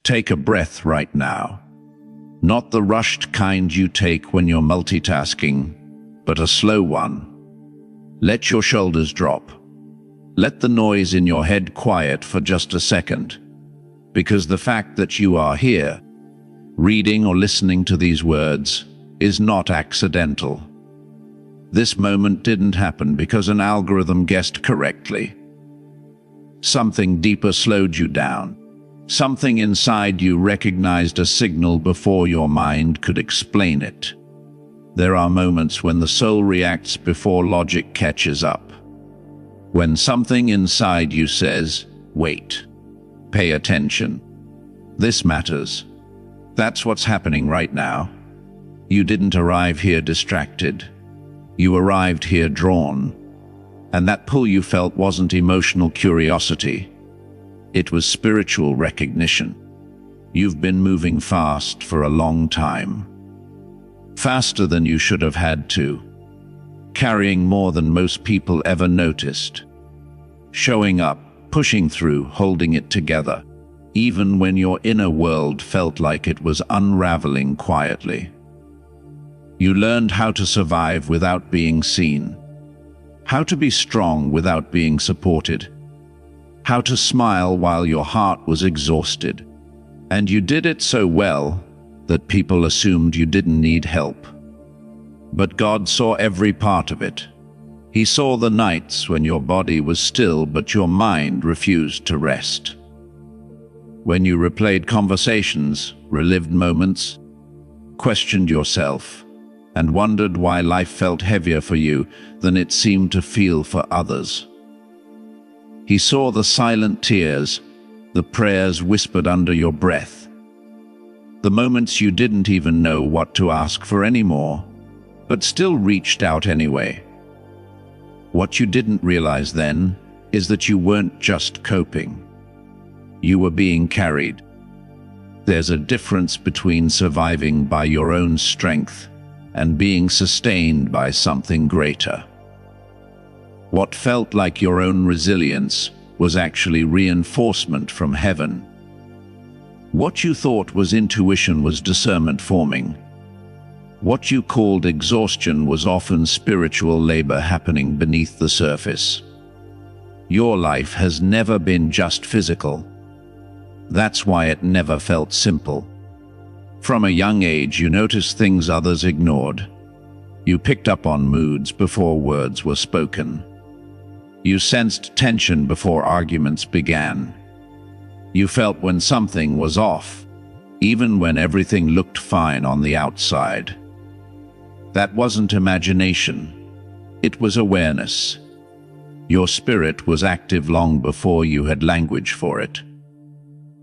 Take a breath right now. Not the rushed kind you take when you're multitasking, but a slow one. Let your shoulders drop. Let the noise in your head quiet for just a second, because the fact that you are here, reading or listening to these words, is not accidental. This moment didn't happen because an algorithm guessed correctly. Something deeper slowed you down. Something inside you recognized a signal before your mind could explain it. There are moments when the soul reacts before logic catches up. When something inside you says, "Wait, pay attention. This matters." That's what's happening right now. You didn't arrive here distracted. You arrived here drawn. And that pull you felt wasn't emotional curiosity. It was spiritual recognition. You've been moving fast for a long time. Faster than you should have had to. Carrying more than most people ever noticed. Showing up, pushing through, holding it together, even when your inner world felt like it was unraveling quietly. You learned how to survive without being seen. How to be strong without being supported. How to smile while your heart was exhausted. And you did it so well that people assumed you didn't need help. But God saw every part of it. He saw the nights when your body was still but your mind refused to rest. When you replayed conversations, relived moments, questioned yourself, and wondered why life felt heavier for you than it seemed to feel for others. He saw the silent tears, the prayers whispered under your breath, the moments you didn't even know what to ask for anymore, but still reached out anyway. What you didn't realize then is that you weren't just coping. You were being carried. There's a difference between surviving by your own strength and being sustained by something greater. What felt like your own resilience was actually reinforcement from heaven. What you thought was intuition was discernment forming. What you called exhaustion was often spiritual labor happening beneath the surface. Your life has never been just physical. That's why it never felt simple. From a young age, you noticed things others ignored. You picked up on moods before words were spoken. You sensed tension before arguments began. You felt when something was off, even when everything looked fine on the outside. That wasn't imagination. It was awareness. Your spirit was active long before you had language for it.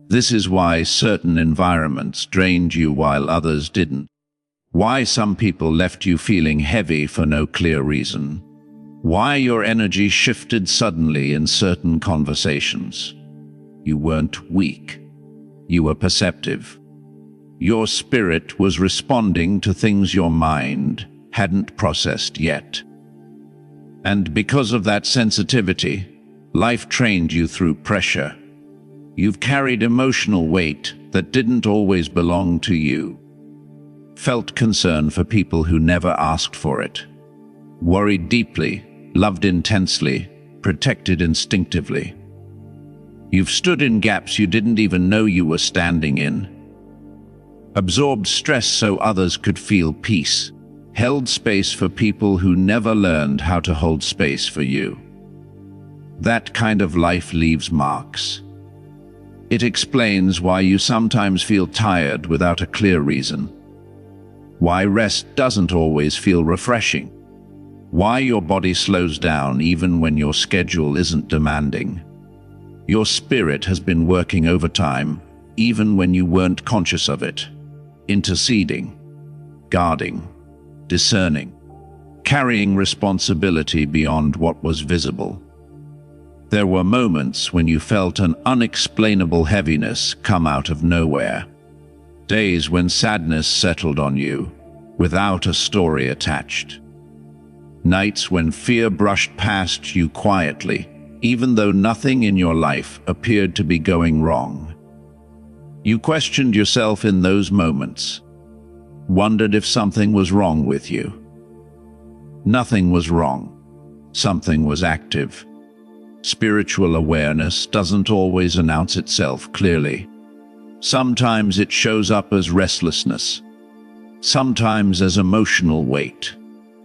This is why certain environments drained you while others didn't. Why some people left you feeling heavy for no clear reason. Why your energy shifted suddenly in certain conversations. You weren't weak. You were perceptive. Your spirit was responding to things your mind hadn't processed yet. And because of that sensitivity, life trained you through pressure. You've carried emotional weight that didn't always belong to you. Felt concern for people who never asked for it. Worried deeply, loved intensely, protected instinctively. You've stood in gaps you didn't even know you were standing in. Absorbed stress so others could feel peace. Held space for people who never learned how to hold space for you. That kind of life leaves marks. It explains why you sometimes feel tired without a clear reason. Why rest doesn't always feel refreshing. Why your body slows down even when your schedule isn't demanding. Your spirit has been working overtime, even when you weren't conscious of it. Interceding, guarding, discerning, carrying responsibility beyond what was visible. There were moments when you felt an unexplainable heaviness come out of nowhere. Days when sadness settled on you, without a story attached. Nights when fear brushed past you quietly, even though nothing in your life appeared to be going wrong. You questioned yourself in those moments, wondered if something was wrong with you. Nothing was wrong. Something was active. Spiritual awareness doesn't always announce itself clearly. Sometimes it shows up as restlessness, sometimes as emotional weight,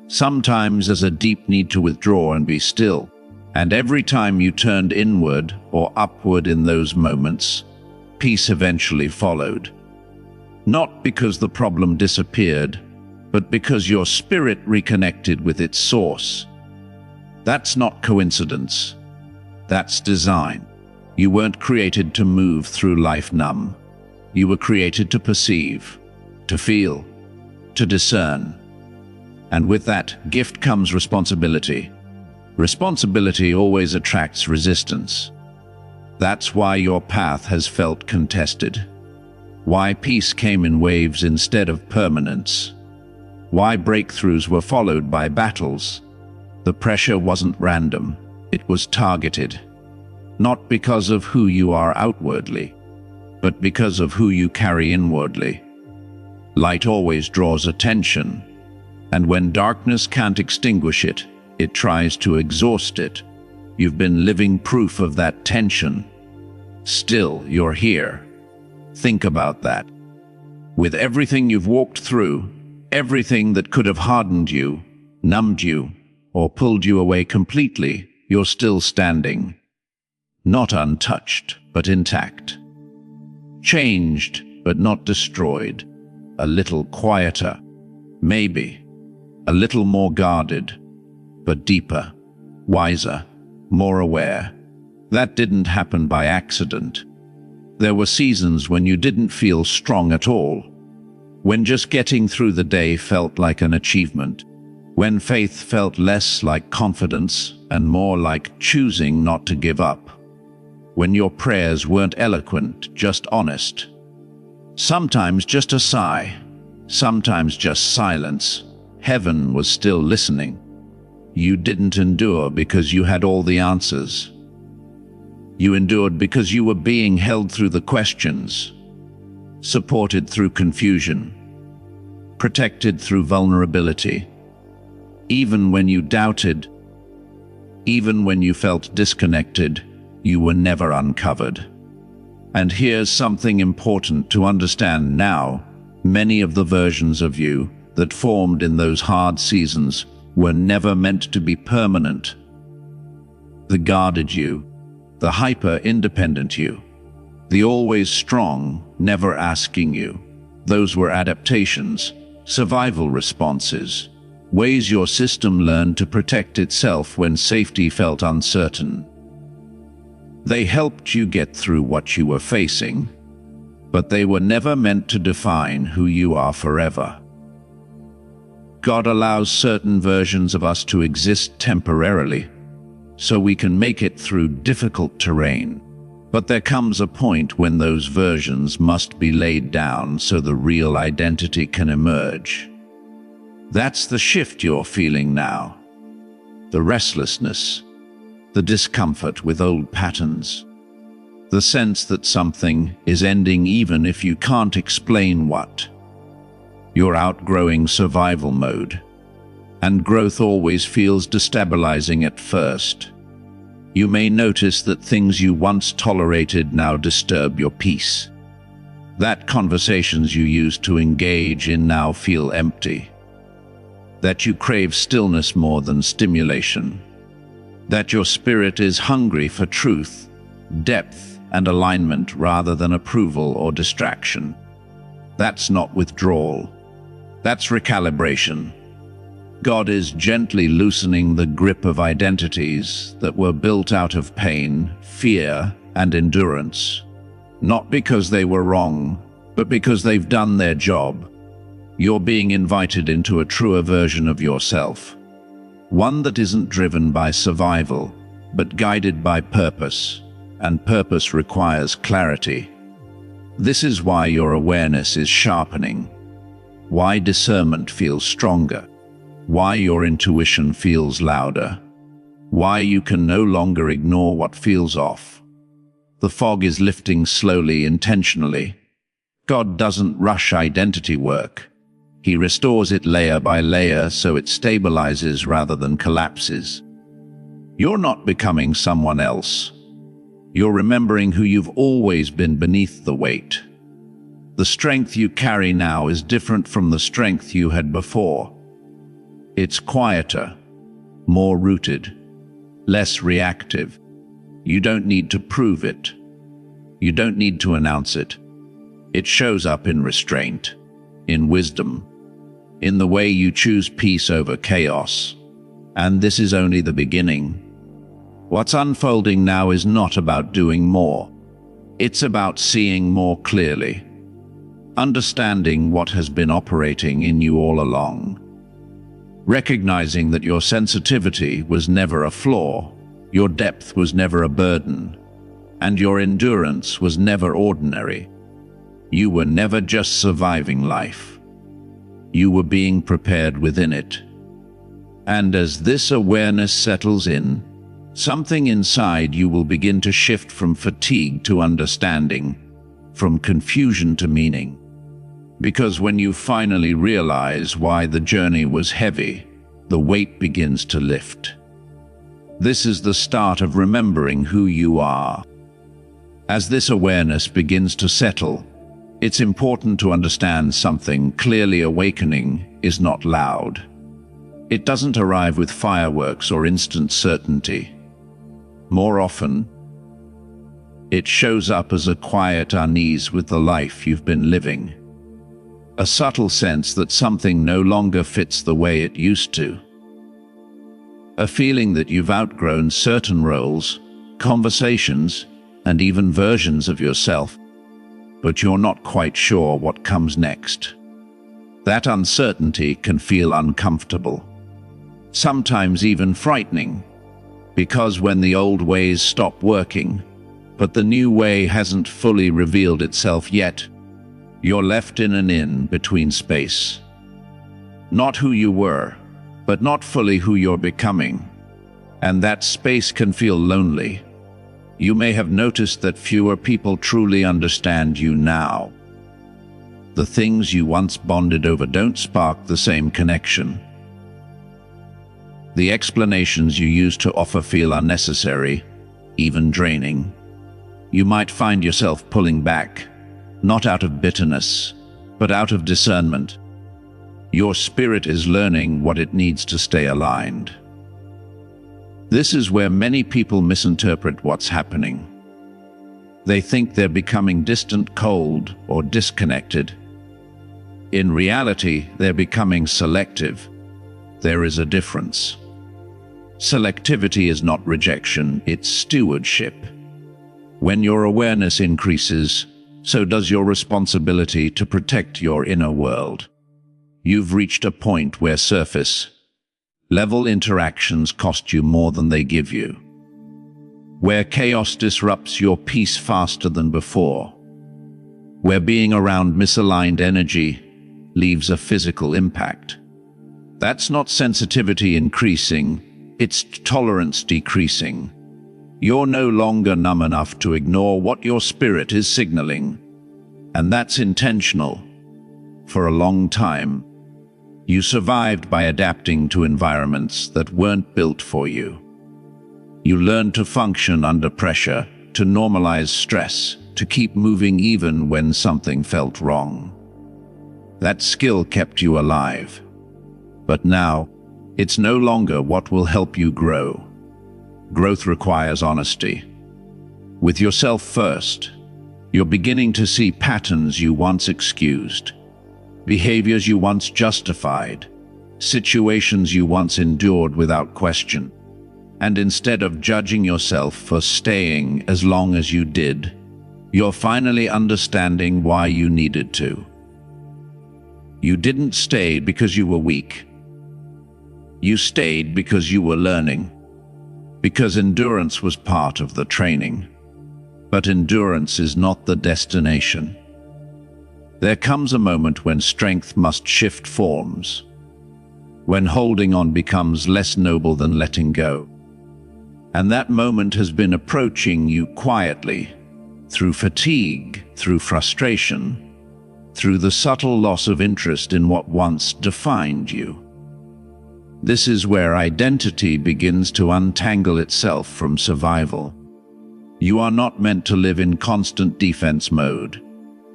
sometimes as a deep need to withdraw and be still. And every time you turned inward or upward in those moments, peace eventually followed. Not because the problem disappeared, but because your spirit reconnected with its source. That's not coincidence. That's design. You weren't created to move through life numb. You were created to perceive, to feel, to discern. And with that gift comes responsibility. Responsibility always attracts resistance. That's why your path has felt contested. Why peace came in waves instead of permanence. Why breakthroughs were followed by battles. The pressure wasn't random, it was targeted. Not because of who you are outwardly, but because of who you carry inwardly. Light always draws attention, and when darkness can't extinguish it, it tries to exhaust it. You've been living proof of that tension. Still, you're here. Think about that. With everything you've walked through, everything that could have hardened you, numbed you, or pulled you away completely, you're still standing. Not untouched, but intact. Changed, but not destroyed. A little quieter, maybe. A little more guarded, but deeper, wiser, more aware. That didn't happen by accident. There were seasons when you didn't feel strong at all, when just getting through the day felt like an achievement, when faith felt less like confidence and more like choosing not to give up, when your prayers weren't eloquent, just honest. Sometimes just a sigh, sometimes just silence. Heaven was still listening. You didn't endure because you had all the answers. You endured because you were being held through the questions, supported through confusion, protected through vulnerability. Even when you doubted, even when you felt disconnected, you were never uncovered. And here's something important to understand now. Many of the versions of you that formed in those hard seasons were never meant to be permanent. The guarded you, the hyper-independent you, the always strong, never asking you. Those were adaptations, survival responses, ways your system learned to protect itself when safety felt uncertain. They helped you get through what you were facing, but they were never meant to define who you are forever. God allows certain versions of us to exist temporarily, so we can make it through difficult terrain. But there comes a point when those versions must be laid down so the real identity can emerge. That's the shift you're feeling now. The restlessness, the discomfort with old patterns, the sense that something is ending even if you can't explain what. You're outgrowing survival mode, and growth always feels destabilizing at first. You may notice that things you once tolerated now disturb your peace. That conversations you used to engage in now feel empty. That you crave stillness more than stimulation. That your spirit is hungry for truth, depth, and alignment rather than approval or distraction. That's not withdrawal. That's recalibration. God is gently loosening the grip of identities that were built out of pain, fear, and endurance. Not because they were wrong, but because they've done their job. You're being invited into a truer version of yourself. One that isn't driven by survival, but guided by purpose, and purpose requires clarity. This is why your awareness is sharpening, why discernment feels stronger, why your intuition feels louder, why you can no longer ignore what feels off. The fog is lifting slowly, intentionally, God doesn't rush identity work. He restores it layer by layer so it stabilizes rather than collapses. You're not becoming someone else. You're remembering who you've always been beneath the weight. The strength you carry now is different from the strength you had before. It's quieter, more rooted, less reactive. You don't need to prove it. You don't need to announce it. It shows up in restraint, in wisdom, in the way you choose peace over chaos. And this is only the beginning. What's unfolding now is not about doing more. It's about seeing more clearly, understanding what has been operating in you all along, recognizing that your sensitivity was never a flaw, your depth was never a burden, and your endurance was never ordinary. You were never just surviving life. You were being prepared within it. And as this awareness settles in, something inside you will begin to shift from fatigue to understanding, from confusion to meaning. Because when you finally realize why the journey was heavy, the weight begins to lift. This is the start of remembering who you are. As this awareness begins to settle, it's important to understand something. Clearly, awakening is not loud. It doesn't arrive with fireworks or instant certainty. More often, it shows up as a quiet unease with the life you've been living. A subtle sense that something no longer fits the way it used to. A feeling that you've outgrown certain roles, conversations, and even versions of yourself, but you're not quite sure what comes next. That uncertainty can feel uncomfortable, sometimes even frightening, because when the old ways stop working, but the new way hasn't fully revealed itself yet, you're left in an in-between space. Not who you were, but not fully who you're becoming. And that space can feel lonely. You may have noticed that fewer people truly understand you now. The things you once bonded over don't spark the same connection. The explanations you used to offer feel unnecessary, even draining. You might find yourself pulling back, not out of bitterness, but out of discernment. Your spirit is learning what it needs to stay aligned. This is where many people misinterpret what's happening. They think they're becoming distant, cold, or disconnected. In reality, they're becoming selective. There is a difference. Selectivity is not rejection, it's stewardship. When your awareness increases, so does your responsibility to protect your inner world. You've reached a point where surface-level interactions cost you more than they give you. Where chaos disrupts your peace faster than before. Where being around misaligned energy leaves a physical impact. That's not sensitivity increasing, it's tolerance decreasing. You're no longer numb enough to ignore what your spirit is signaling. And that's intentional. For a long time, you survived by adapting to environments that weren't built for you. You learned to function under pressure, to normalize stress, to keep moving even when something felt wrong. That skill kept you alive. But now, it's no longer what will help you grow. Growth requires honesty. With yourself first, you're beginning to see patterns you once excused, behaviors you once justified, situations you once endured without question. And instead of judging yourself for staying as long as you did, you're finally understanding why you needed to. You didn't stay because you were weak. You stayed because you were learning. Because endurance was part of the training. But endurance is not the destination. There comes a moment when strength must shift forms, when holding on becomes less noble than letting go. And that moment has been approaching you quietly, through fatigue, through frustration, through the subtle loss of interest in what once defined you. This is where identity begins to untangle itself from survival. You are not meant to live in constant defense mode,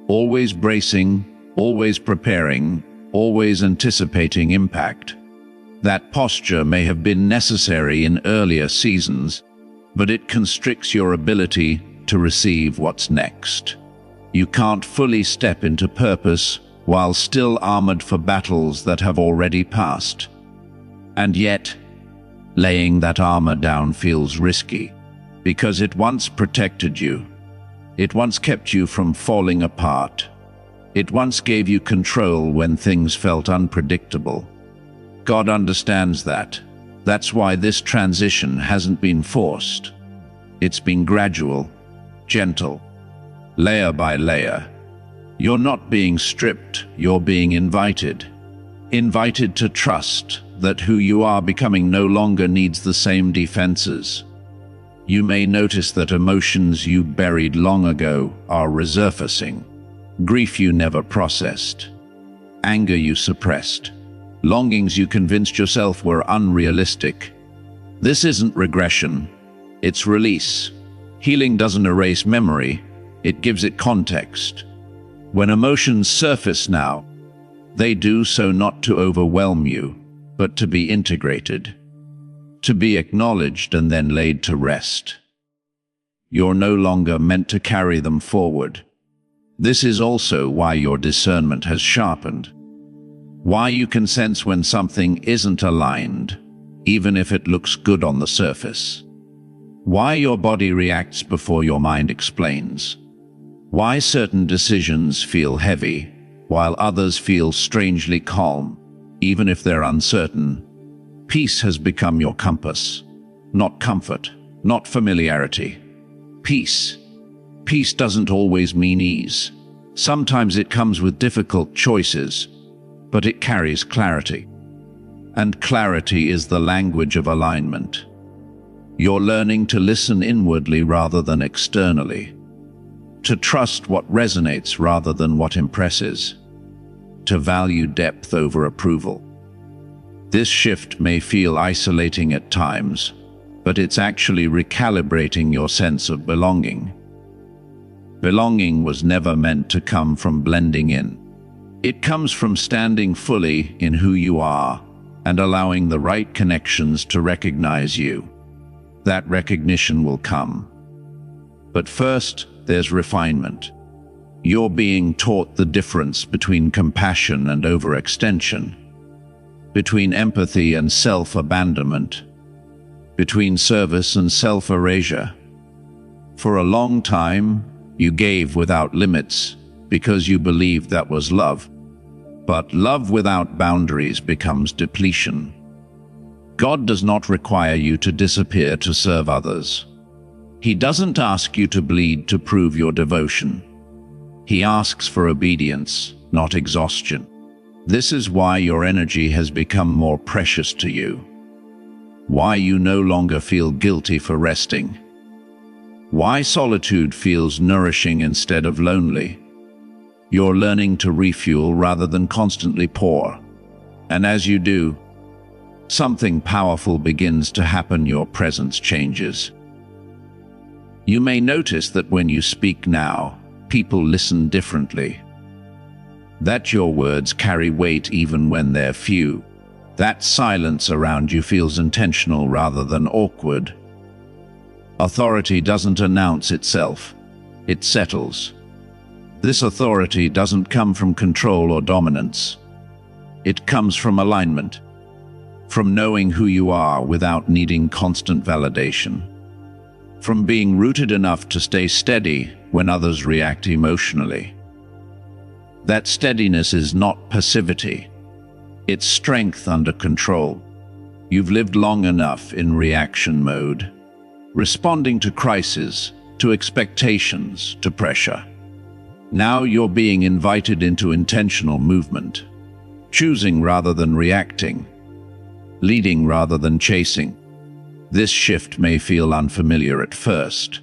always bracing, always preparing, always anticipating impact. That posture may have been necessary in earlier seasons, but it constricts your ability to receive what's next. You can't fully step into purpose while still armored for battles that have already passed. And yet, laying that armor down feels risky, because it once protected you. It once kept you from falling apart. It once gave you control when things felt unpredictable. God understands that. That's why this transition hasn't been forced. It's been gradual, gentle, layer by layer. You're not being stripped, you're being invited. Invited to trust that who you are becoming no longer needs the same defenses. You may notice that emotions you buried long ago are resurfacing. Grief you never processed. Anger you suppressed. Longings you convinced yourself were unrealistic. This isn't regression, it's release. Healing doesn't erase memory, it gives it context. When emotions surface now, they do so not to overwhelm you, but to be integrated, to be acknowledged and then laid to rest. You're no longer meant to carry them forward. This is also why your discernment has sharpened. Why you can sense when something isn't aligned, even if it looks good on the surface. Why your body reacts before your mind explains. Why certain decisions feel heavy, while others feel strangely calm, even if they're uncertain. Peace has become your compass. Not comfort, not familiarity. Peace. Peace doesn't always mean ease. Sometimes it comes with difficult choices, but it carries clarity. And clarity is the language of alignment. You're learning to listen inwardly rather than externally, to trust what resonates rather than what impresses, to value depth over approval. This shift may feel isolating at times, but it's actually recalibrating your sense of belonging. Belonging was never meant to come from blending in. It comes from standing fully in who you are and allowing the right connections to recognize you. That recognition will come. But first, there's refinement. You're being taught the difference between compassion and overextension, between empathy and self-abandonment, between service and self-erasure. For a long time, you gave without limits because you believed that was love. But love without boundaries becomes depletion. God does not require you to disappear to serve others. He doesn't ask you to bleed to prove your devotion. He asks for obedience, not exhaustion. This is why your energy has become more precious to you. Why you no longer feel guilty for resting. Why solitude feels nourishing instead of lonely. You're learning to refuel rather than constantly pour. And as you do, something powerful begins to happen. Your presence changes. You may notice that when you speak now, people listen differently. That your words carry weight even when they're few. That silence around you feels intentional rather than awkward. Authority doesn't announce itself, it settles. This authority doesn't come from control or dominance. It comes from alignment, from knowing who you are without needing constant validation, from being rooted enough to stay steady when others react emotionally. That steadiness is not passivity, it's strength under control. You've lived long enough in reaction mode, responding to crises, to expectations, to pressure. Now you're being invited into intentional movement, choosing rather than reacting, leading rather than chasing. This shift may feel unfamiliar at first,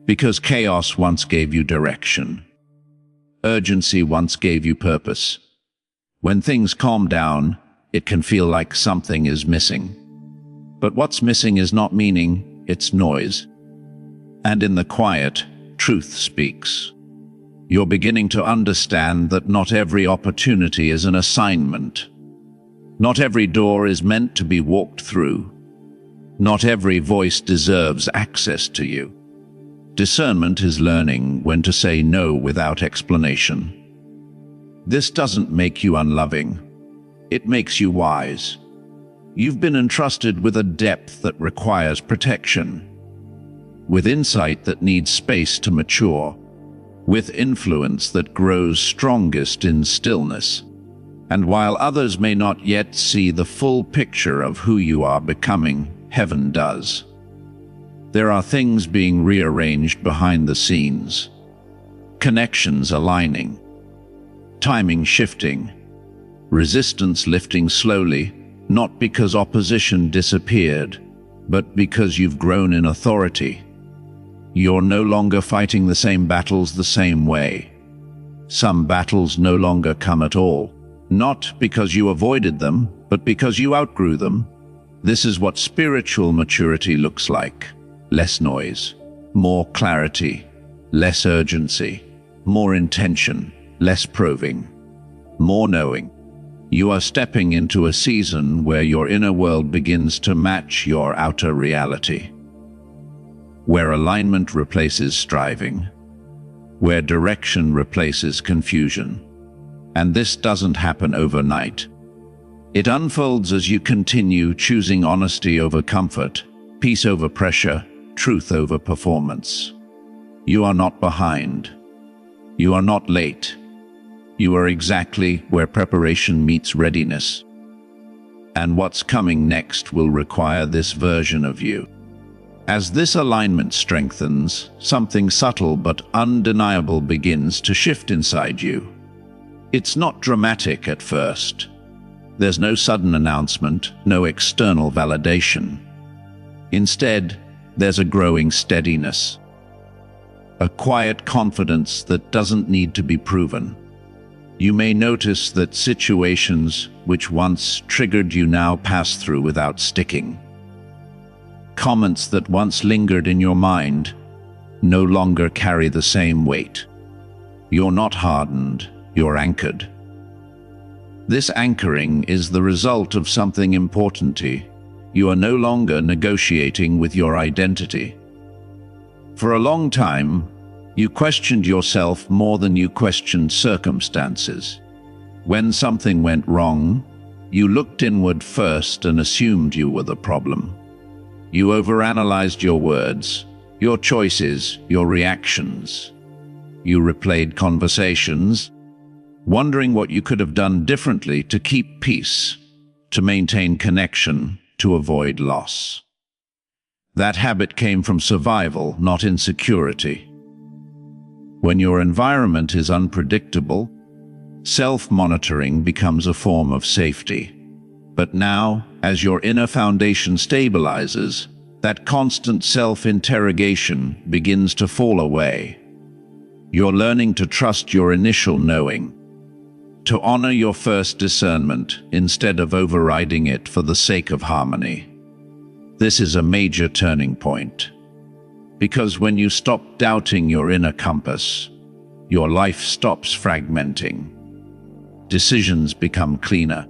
because chaos once gave you direction. Urgency once gave you purpose. When things calm down, it can feel like something is missing. But what's missing is not meaning, it's noise. And in the quiet, truth speaks. You're beginning to understand that not every opportunity is an assignment. Not every door is meant to be walked through. Not every voice deserves access to you. Discernment is learning when to say no without explanation. This doesn't make you unloving. It makes you wise. You've been entrusted with a depth that requires protection, with insight that needs space to mature, with influence that grows strongest in stillness. And while others may not yet see the full picture of who you are becoming, heaven does. There are things being rearranged behind the scenes, connections aligning, timing shifting, resistance lifting slowly, not because opposition disappeared, but because you've grown in authority. You're no longer fighting the same battles the same way. Some battles no longer come at all, not because you avoided them, but because you outgrew them. This is what spiritual maturity looks like. Less noise, more clarity, less urgency, more intention, less probing, more knowing. You are stepping into a season where your inner world begins to match your outer reality, where alignment replaces striving, where direction replaces confusion. And this doesn't happen overnight. It unfolds as you continue choosing honesty over comfort, peace over pressure, truth over performance. You are not behind. You are not late. You are exactly where preparation meets readiness. And what's coming next will require this version of you. As this alignment strengthens, something subtle but undeniable begins to shift inside you. It's not dramatic at first. There's no sudden announcement, no external validation. Instead, there's a growing steadiness, a quiet confidence that doesn't need to be proven. You may notice that situations which once triggered you now pass through without sticking. Comments that once lingered in your mind no longer carry the same weight. You're not hardened, you're anchored. This anchoring is the result of something important to you. You are no longer negotiating with your identity. For a long time, you questioned yourself more than you questioned circumstances. When something went wrong, you looked inward first and assumed you were the problem. You overanalyzed your words, your choices, your reactions. You replayed conversations, wondering what you could have done differently to keep peace, to maintain connection, to avoid loss. That habit came from survival, not insecurity. When your environment is unpredictable, self-monitoring becomes a form of safety. But now, as your inner foundation stabilizes, that constant self-interrogation begins to fall away. You're learning to trust your initial knowing, to honor your first discernment instead of overriding it for the sake of harmony. This is a major turning point, because when you stop doubting your inner compass, your life stops fragmenting. Decisions become cleaner,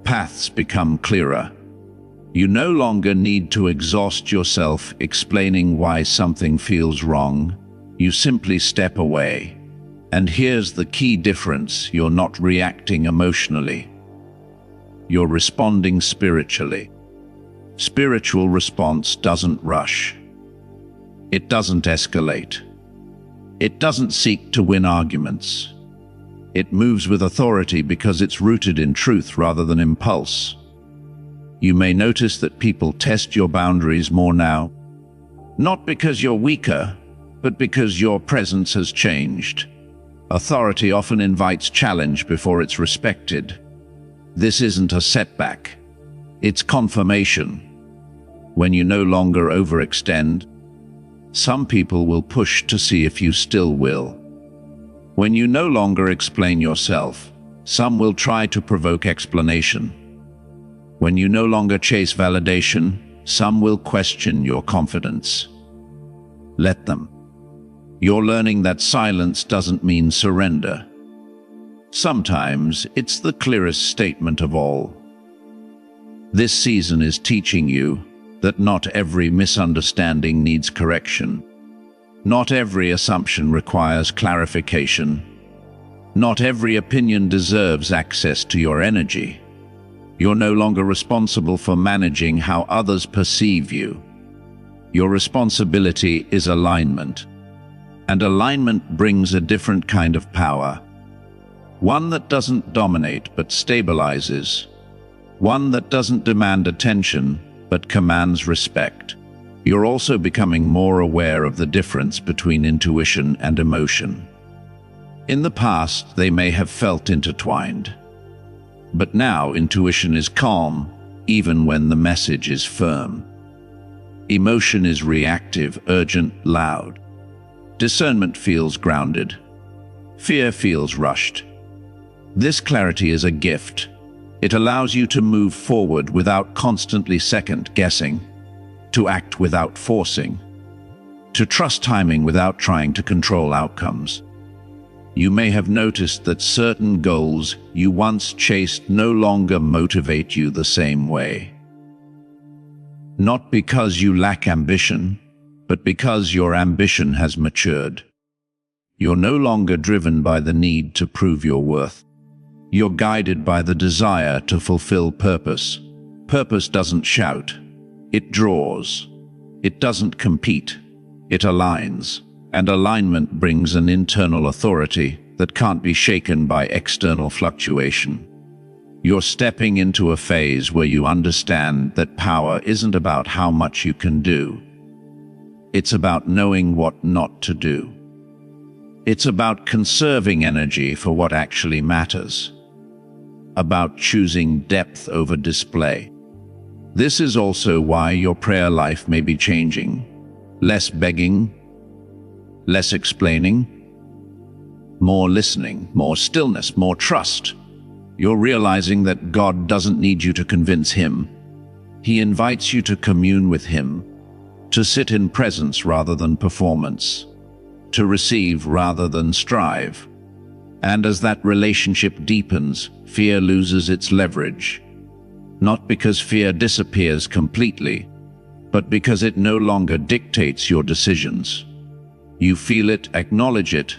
paths become clearer. You no longer need to exhaust yourself explaining why something feels wrong. You simply step away. And here's the key difference: you're not reacting emotionally. You're responding spiritually. Spiritual response doesn't rush. It doesn't escalate. It doesn't seek to win arguments. It moves with authority because it's rooted in truth rather than impulse. You may notice that people test your boundaries more now, not because you're weaker, but because your presence has changed. Authority often invites challenge before it's respected. This isn't a setback. It's confirmation. When you no longer overextend, some people will push to see if you still will. When you no longer explain yourself, some will try to provoke explanation. When you no longer chase validation, some will question your confidence. Let them. You're learning that silence doesn't mean surrender. Sometimes it's the clearest statement of all. This season is teaching you that not every misunderstanding needs correction. Not every assumption requires clarification. Not every opinion deserves access to your energy. You're no longer responsible for managing how others perceive you. Your responsibility is alignment. And alignment brings a different kind of power. One that doesn't dominate but stabilizes. One that doesn't demand attention but commands respect. You're also becoming more aware of the difference between intuition and emotion. In the past, they may have felt intertwined. But now intuition is calm, even when the message is firm. Emotion is reactive, urgent, loud. Discernment feels grounded. Fear feels rushed. This clarity is a gift. It allows you to move forward without constantly second-guessing, to act without forcing, to trust timing without trying to control outcomes. You may have noticed that certain goals you once chased no longer motivate you the same way. Not because you lack ambition, but because your ambition has matured. You're no longer driven by the need to prove your worth. You're guided by the desire to fulfill purpose. Purpose doesn't shout. It draws. It doesn't compete. It aligns. And alignment brings an internal authority that can't be shaken by external fluctuation. You're stepping into a phase where you understand that power isn't about how much you can do. It's about knowing what not to do. It's about conserving energy for what actually matters. About choosing depth over display. This is also why your prayer life may be changing. Less begging, less explaining, more listening, more stillness, more trust. You're realizing that God doesn't need you to convince Him. He invites you to commune with Him, to sit in presence rather than performance, to receive rather than strive. And as that relationship deepens, fear loses its leverage. Not because fear disappears completely, but because it no longer dictates your decisions. You feel it, acknowledge it,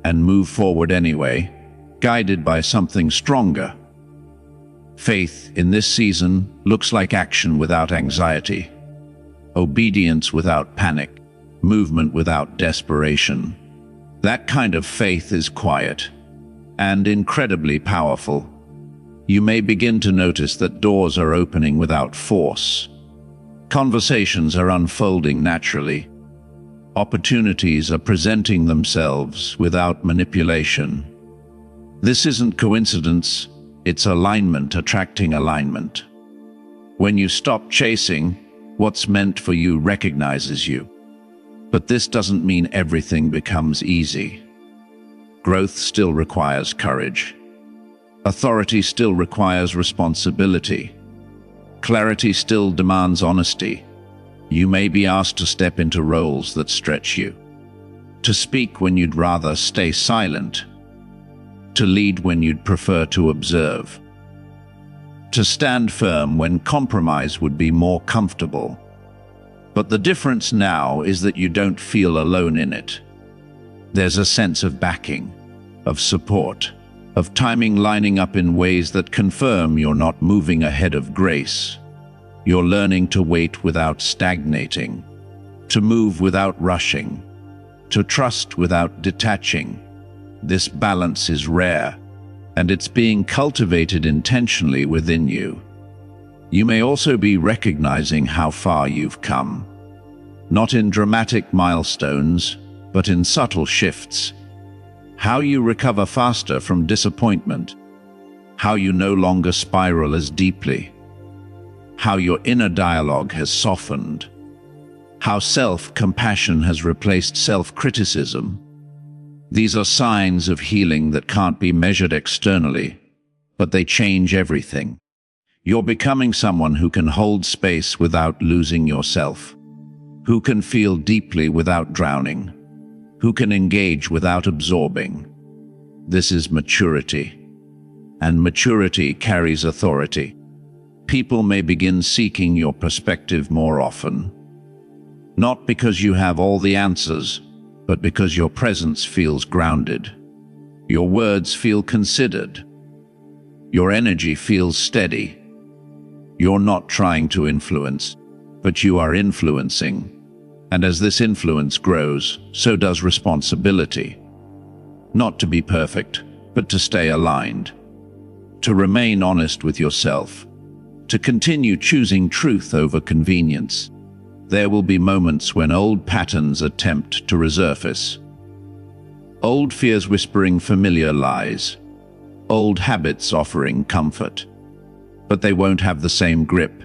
and move forward anyway, guided by something stronger. Faith in this season looks like action without anxiety, obedience without panic, movement without desperation. That kind of faith is quiet and incredibly powerful. You may begin to notice that doors are opening without force. Conversations are unfolding naturally. Opportunities are presenting themselves without manipulation. This isn't coincidence, it's alignment attracting alignment. When you stop chasing, what's meant for you recognizes you. But this doesn't mean everything becomes easy. Growth still requires courage. Authority still requires responsibility. Clarity still demands honesty. You may be asked to step into roles that stretch you, to speak when you'd rather stay silent, to lead when you'd prefer to observe, to stand firm when compromise would be more comfortable. But the difference now is that you don't feel alone in it. There's a sense of backing, of support, of timing lining up in ways that confirm you're not moving ahead of grace. You're learning to wait without stagnating, to move without rushing, to trust without detaching. This balance is rare, and it's being cultivated intentionally within you. You may also be recognizing how far you've come, not in dramatic milestones, but in subtle shifts. How you recover faster from disappointment, how you no longer spiral as deeply, how your inner dialogue has softened, how self-compassion has replaced self-criticism, These are signs of healing that can't be measured externally, but they change everything. You're becoming someone who can hold space without losing yourself, who can feel deeply without drowning, who can engage without absorbing. This is maturity, and maturity carries authority. People may begin seeking your perspective more often, not because you have all the answers, but because your presence feels grounded. Your words feel considered. Your energy feels steady. You're not trying to influence, but you are influencing. And as this influence grows, so does responsibility. Not to be perfect, but to stay aligned. To remain honest with yourself. To continue choosing truth over convenience. There will be moments when old patterns attempt to resurface. Old fears whispering familiar lies. Old habits offering comfort. But they won't have the same grip.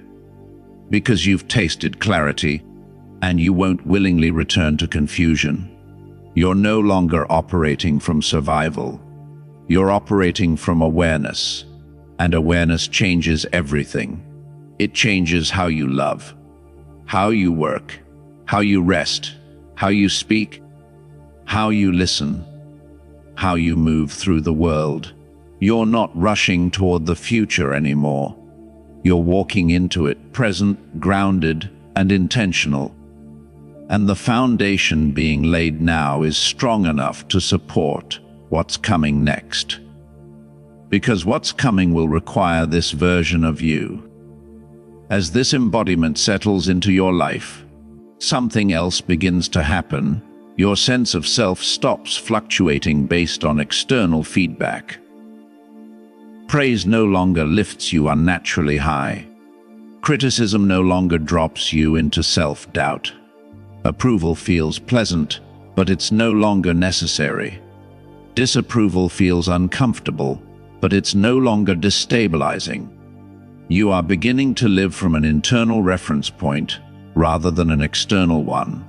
Because you've tasted clarity, and you won't willingly return to confusion. You're no longer operating from survival. You're operating from awareness. And awareness changes everything. It changes how you love, how you work, how you rest, how you speak, how you listen, how you move through the world. You're not rushing toward the future anymore. You're walking into it, present, grounded, and intentional. And the foundation being laid now is strong enough to support what's coming next. Because what's coming will require this version of you. As this embodiment settles into your life, something else begins to happen. Your sense of self stops fluctuating based on external feedback. Praise no longer lifts you unnaturally high. Criticism no longer drops you into self-doubt. Approval feels pleasant, but it's no longer necessary. Disapproval feels uncomfortable, but it's no longer destabilizing. You are beginning to live from an internal reference point rather than an external one.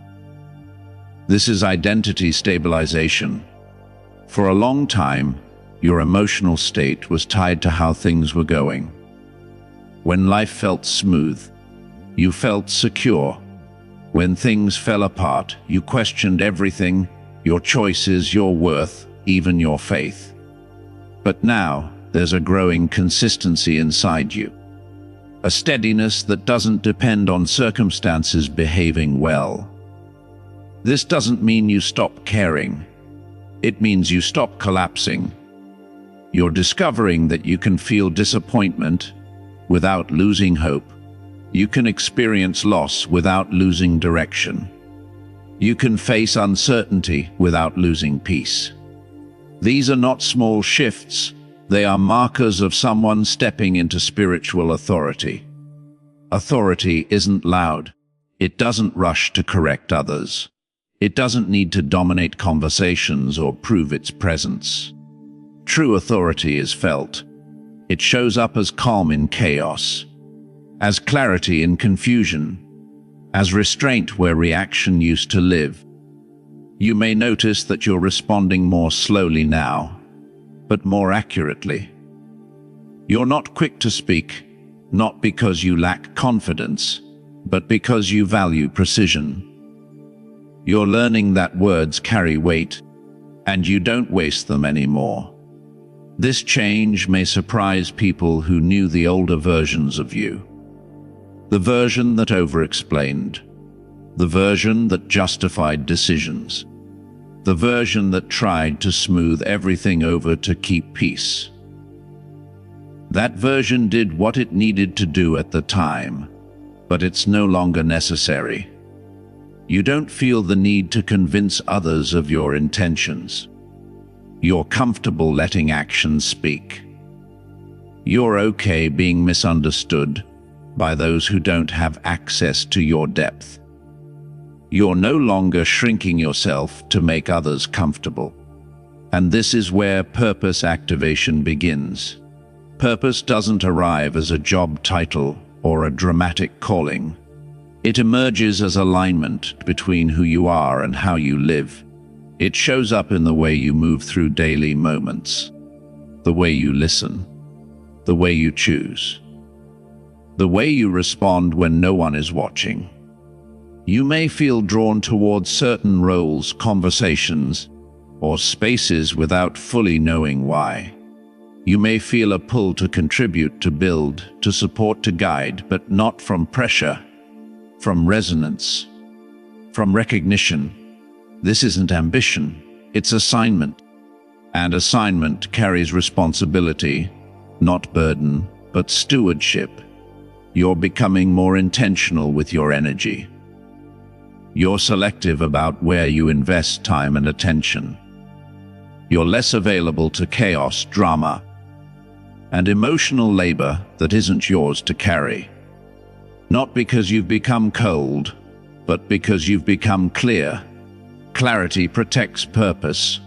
This is identity stabilization. For a long time, your emotional state was tied to how things were going. When life felt smooth, you felt secure. When things fell apart, you questioned everything, your choices, your worth, even your faith. But now, there's a growing consistency inside you. A steadiness that doesn't depend on circumstances behaving well. This doesn't mean you stop caring. It means you stop collapsing. You're discovering that you can feel disappointment without losing hope. You can experience loss without losing direction. You can face uncertainty without losing peace. These are not small shifts. They are markers of someone stepping into spiritual authority. Authority isn't loud. It doesn't rush to correct others. It doesn't need to dominate conversations or prove its presence. True authority is felt. It shows up as calm in chaos, as clarity in confusion, as restraint where reaction used to live. You may notice that you're responding more slowly now, but more accurately. You're not quick to speak, not because you lack confidence, but because you value precision. You're learning that words carry weight, and you don't waste them anymore. This change may surprise people who knew the older versions of you. The version that over-explained, the version that justified decisions, the version that tried to smooth everything over to keep peace. That version did what it needed to do at the time, but it's no longer necessary. You don't feel the need to convince others of your intentions. You're comfortable letting actions speak. You're okay being misunderstood by those who don't have access to your depth. You're no longer shrinking yourself to make others comfortable. And this is where purpose activation begins. Purpose doesn't arrive as a job title or a dramatic calling. It emerges as alignment between who you are and how you live. It shows up in the way you move through daily moments, the way you listen, the way you choose, the way you respond when no one is watching. You may feel drawn towards certain roles, conversations, or spaces without fully knowing why. You may feel a pull to contribute, to build, to support, to guide, but not from pressure, from resonance, from recognition. This isn't ambition, it's assignment. And assignment carries responsibility, not burden, but stewardship. You're becoming more intentional with your energy. You're selective about where you invest time and attention. You're less available to chaos, drama, and emotional labor that isn't yours to carry. Not because you've become cold, but because you've become clear. Clarity protects purpose.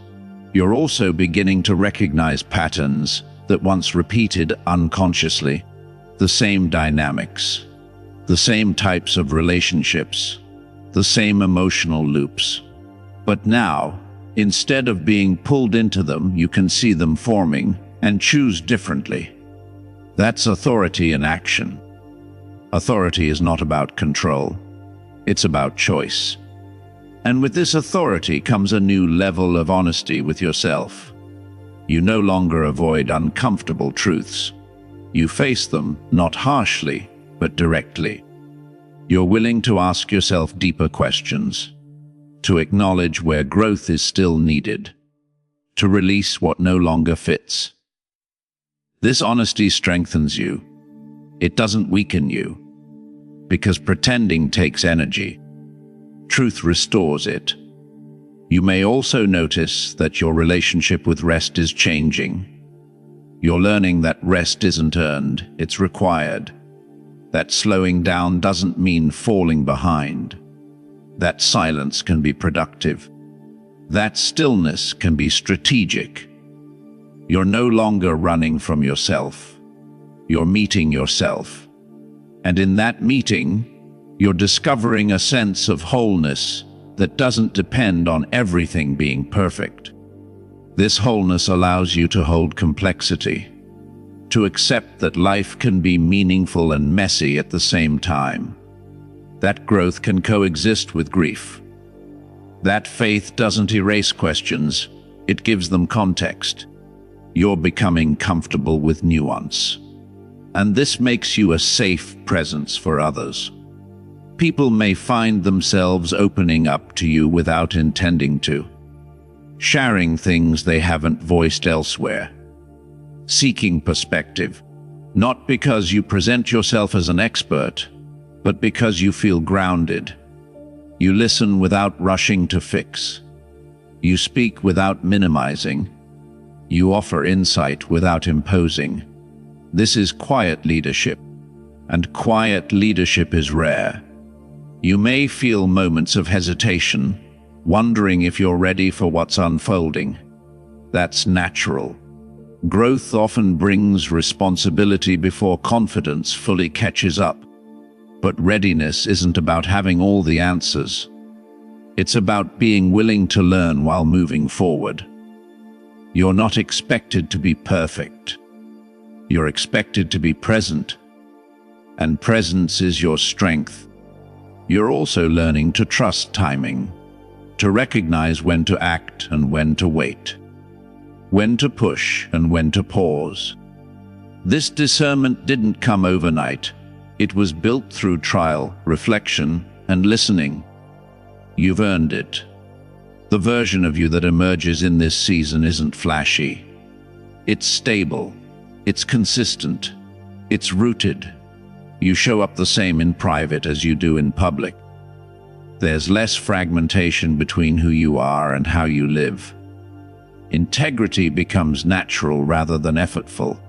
You're also beginning to recognize patterns that once repeated unconsciously. The same dynamics, the same types of relationships, the same emotional loops. But now, instead of being pulled into them, you can see them forming and choose differently. That's authority in action. Authority is not about control. It's about choice. And with this authority comes a new level of honesty with yourself. You no longer avoid uncomfortable truths. You face them, not harshly, but directly. You're willing to ask yourself deeper questions, to acknowledge where growth is still needed, to release what no longer fits. This honesty strengthens you. It doesn't weaken you, because pretending takes energy. Truth restores it. You may also notice that your relationship with rest is changing. You're learning that rest isn't earned, it's required. That slowing down doesn't mean falling behind. That silence can be productive. That stillness can be strategic. You're no longer running from yourself. You're meeting yourself. And in that meeting, you're discovering a sense of wholeness that doesn't depend on everything being perfect. This wholeness allows you to hold complexity, to accept that life can be meaningful and messy at the same time. That growth can coexist with grief. That faith doesn't erase questions, it gives them context. You're becoming comfortable with nuance. And this makes you a safe presence for others. People may find themselves opening up to you without intending to, sharing things they haven't voiced elsewhere, seeking perspective, not because you present yourself as an expert, but because you feel grounded. You listen without rushing to fix. You speak without minimizing. You offer insight without imposing. This is quiet leadership, and quiet leadership is rare. You may feel moments of hesitation, wondering if you're ready for what's unfolding. That's natural. Growth often brings responsibility before confidence fully catches up. But readiness isn't about having all the answers. It's about being willing to learn while moving forward. You're not expected to be perfect. You're expected to be present. And presence is your strength. You're also learning to trust timing, to recognize when to act and when to wait, when to push and when to pause. This discernment didn't come overnight. It was built through trial, reflection, and listening. You've earned it. The version of you that emerges in this season isn't flashy. It's stable. It's consistent. It's rooted. You show up the same in private as you do in public. There's less fragmentation between who you are and how you live. Integrity becomes natural rather than effortful.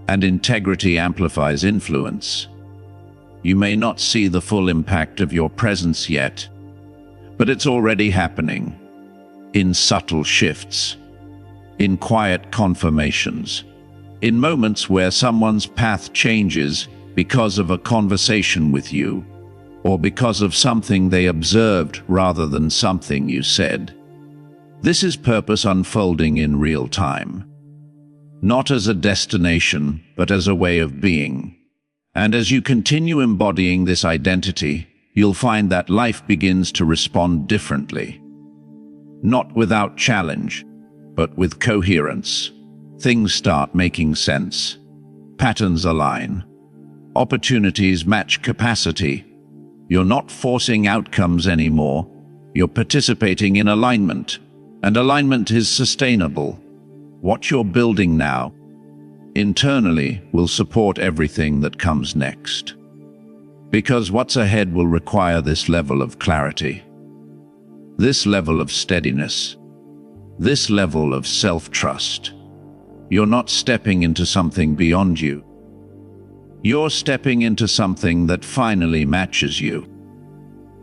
And integrity amplifies influence. You may not see the full impact of your presence yet, but it's already happening. In subtle shifts, in quiet confirmations, in moments where someone's path changes because of a conversation with you, or because of something they observed rather than something you said. This is purpose unfolding in real time, not as a destination, but as a way of being. And as you continue embodying this identity, you'll find that life begins to respond differently. Not without challenge, but with coherence. Things start making sense. Patterns align. Opportunities match capacity. You're not forcing outcomes anymore. You're participating in alignment, and alignment is sustainable. What you're building now, internally, will support everything that comes next. Because what's ahead will require this level of clarity, this level of steadiness, this level of self-trust. You're not stepping into something beyond you. You're stepping into something that finally matches you.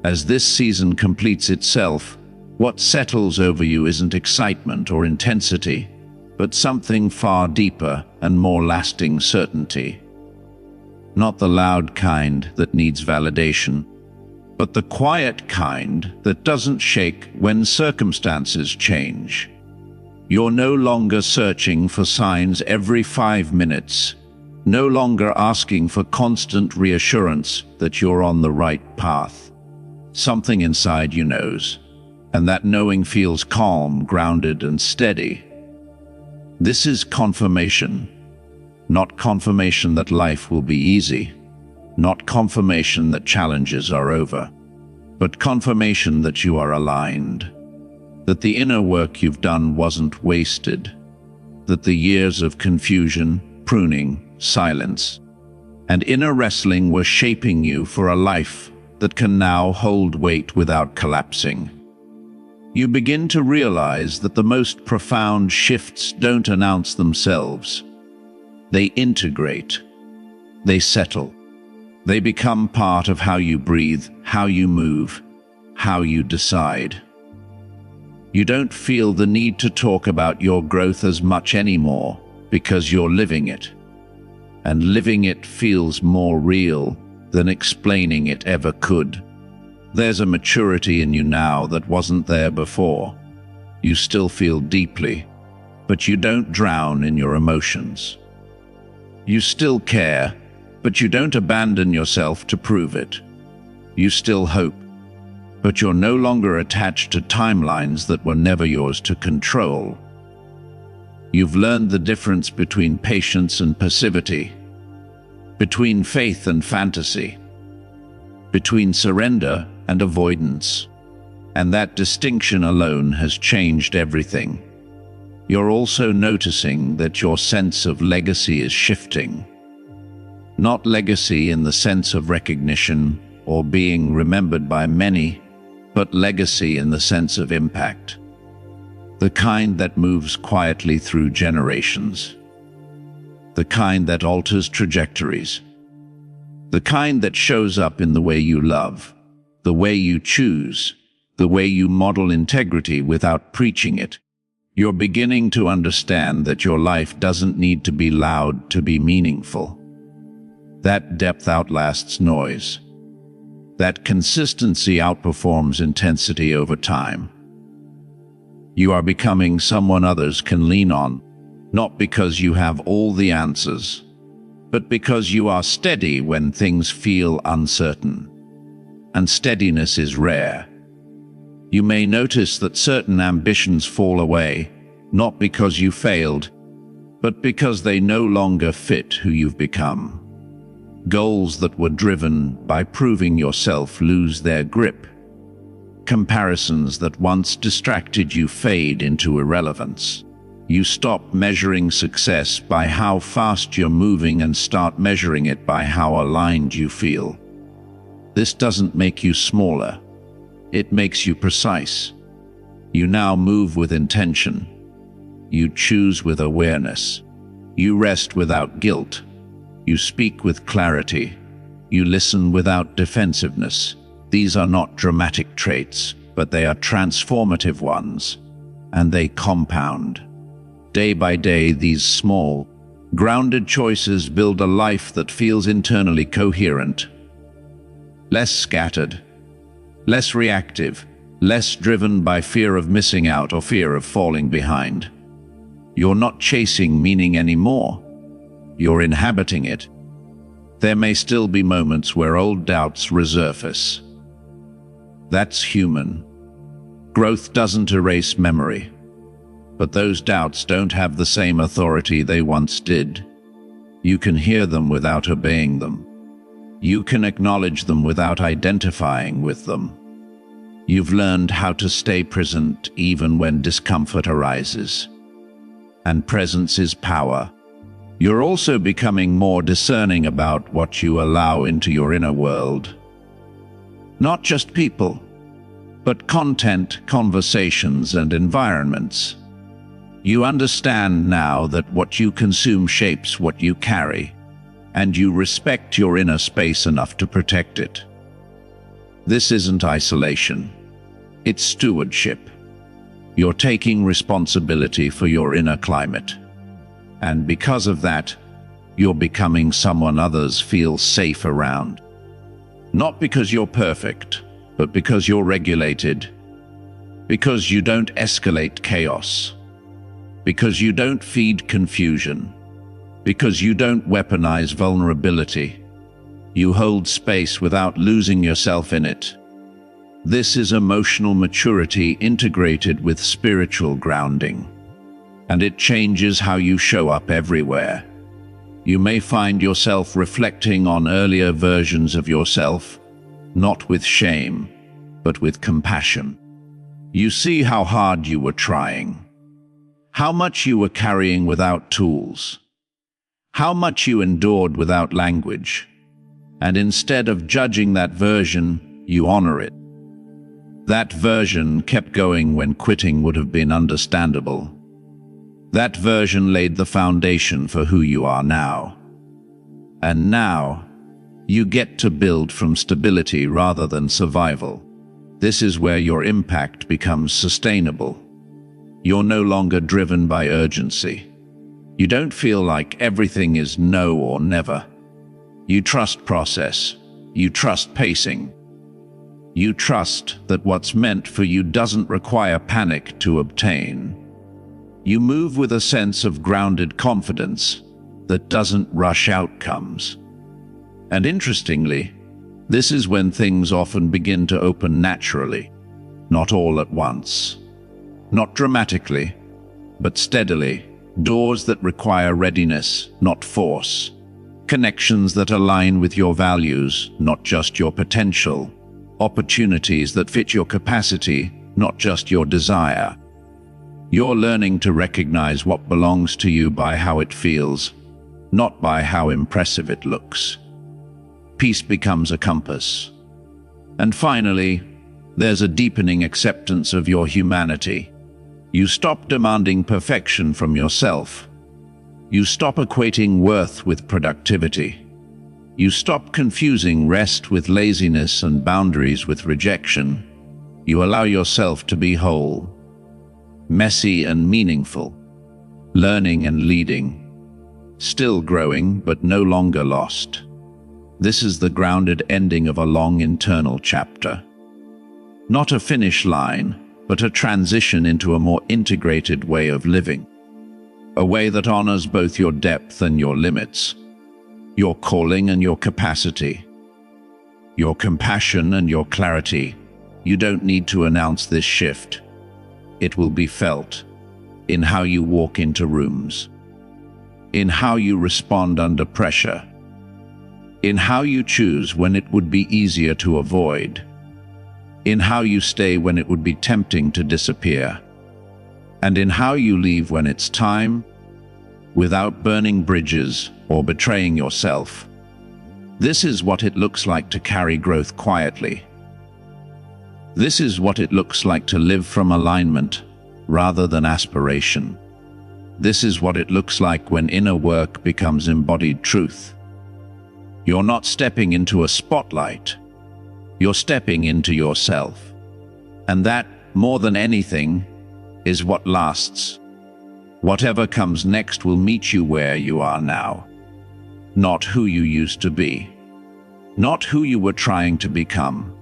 As this season completes itself, what settles over you isn't excitement or intensity, but something far deeper and more lasting certainty. Not the loud kind that needs validation, but the quiet kind that doesn't shake when circumstances change. You're no longer searching for signs every 5 minutes, no longer asking for constant reassurance that you're on the right path. Something inside you knows, and that knowing feels calm, grounded, and steady. This is confirmation. Not confirmation that life will be easy, not confirmation that challenges are over, but confirmation that you are aligned, that the inner work you've done wasn't wasted, that the years of confusion, pruning, silence, and inner wrestling were shaping you for a life that can now hold weight without collapsing. You begin to realize that the most profound shifts don't announce themselves. They integrate. They settle. They become part of how you breathe, how you move, how you decide. You don't feel the need to talk about your growth as much anymore because you're living it. And living it feels more real than explaining it ever could. There's a maturity in you now that wasn't there before. You still feel deeply, but you don't drown in your emotions. You still care, but you don't abandon yourself to prove it. You still hope, but you're no longer attached to timelines that were never yours to control. You've learned the difference between patience and passivity, between faith and fantasy, between surrender and avoidance. And that distinction alone has changed everything. You're also noticing that your sense of legacy is shifting. Not legacy in the sense of recognition or being remembered by many, but legacy in the sense of impact. The kind that moves quietly through generations. The kind that alters trajectories. The kind that shows up in the way you love, the way you choose, the way you model integrity without preaching it. You're beginning to understand that your life doesn't need to be loud to be meaningful. That depth outlasts noise. That consistency outperforms intensity over time. You are becoming someone others can lean on, not because you have all the answers, but because you are steady when things feel uncertain. And steadiness is rare. You may notice that certain ambitions fall away, not because you failed, but because they no longer fit who you've become. Goals that were driven by proving yourself lose their grip. Comparisons that once distracted you fade into irrelevance. You stop measuring success by how fast you're moving and start measuring it by how aligned you feel. This doesn't make you smaller. It makes you precise. You now move with intention. You choose with awareness. You rest without guilt. You speak with clarity. You listen without defensiveness. These are not dramatic traits, but they are transformative ones, and they compound. Day by day, these small, grounded choices build a life that feels internally coherent, less scattered, less reactive, less driven by fear of missing out or fear of falling behind. You're not chasing meaning anymore. You're inhabiting it. There may still be moments where old doubts resurface. That's human. Growth doesn't erase memory. But those doubts don't have the same authority they once did. You can hear them without obeying them. You can acknowledge them without identifying with them. You've learned how to stay present even when discomfort arises. And presence is power. You're also becoming more discerning about what you allow into your inner world. Not just people, but content, conversations, and environments. You understand now that what you consume shapes what you carry, and you respect your inner space enough to protect it. This isn't isolation. It's stewardship. You're taking responsibility for your inner climate. And because of that, you're becoming someone others feel safe around. Not because you're perfect, but because you're regulated. Because you don't escalate chaos. Because you don't feed confusion. Because you don't weaponize vulnerability. You hold space without losing yourself in it. This is emotional maturity integrated with spiritual grounding. And it changes how you show up everywhere. You may find yourself reflecting on earlier versions of yourself, not with shame, but with compassion. You see how hard you were trying, how much you were carrying without tools, how much you endured without language, and instead of judging that version, you honor it. That version kept going when quitting would have been understandable. That version laid the foundation for who you are now. And now, you get to build from stability rather than survival. This is where your impact becomes sustainable. You're no longer driven by urgency. You don't feel like everything is no or never. You trust process. You trust pacing. You trust that what's meant for you doesn't require panic to obtain. You move with a sense of grounded confidence that doesn't rush outcomes. And interestingly, this is when things often begin to open naturally, not all at once. Not dramatically, but steadily. Doors that require readiness, not force. Connections that align with your values, not just your potential. Opportunities that fit your capacity, not just your desire. You're learning to recognize what belongs to you by how it feels, not by how impressive it looks. Peace becomes a compass. And finally, there's a deepening acceptance of your humanity. You stop demanding perfection from yourself. You stop equating worth with productivity. You stop confusing rest with laziness and boundaries with rejection. You allow yourself to be whole, messy and meaningful, learning and leading, still growing but no longer lost. This is the grounded ending of a long internal chapter. Not a finish line, but a transition into a more integrated way of living. A way that honors both your depth and your limits, your calling and your capacity, your compassion and your clarity. You don't need to announce this shift. It will be felt in how you walk into rooms, in how you respond under pressure, in how you choose when it would be easier to avoid, in how you stay when it would be tempting to disappear, and in how you leave when it's time, without burning bridges or betraying yourself. This is what it looks like to carry growth quietly. This is what it looks like to live from alignment rather than aspiration. This is what it looks like when inner work becomes embodied truth. You're not stepping into a spotlight. You're stepping into yourself. And that, more than anything, is what lasts. Whatever comes next will meet you where you are now. Not who you used to be. Not who you were trying to become.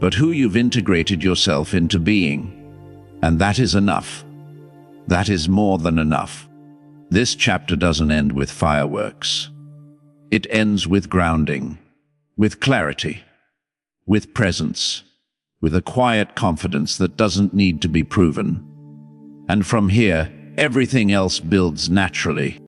but who you've integrated yourself into being. And that is enough. That is more than enough. This chapter doesn't end with fireworks. It ends with grounding, with clarity, with presence, with a quiet confidence that doesn't need to be proven. And from here, everything else builds naturally.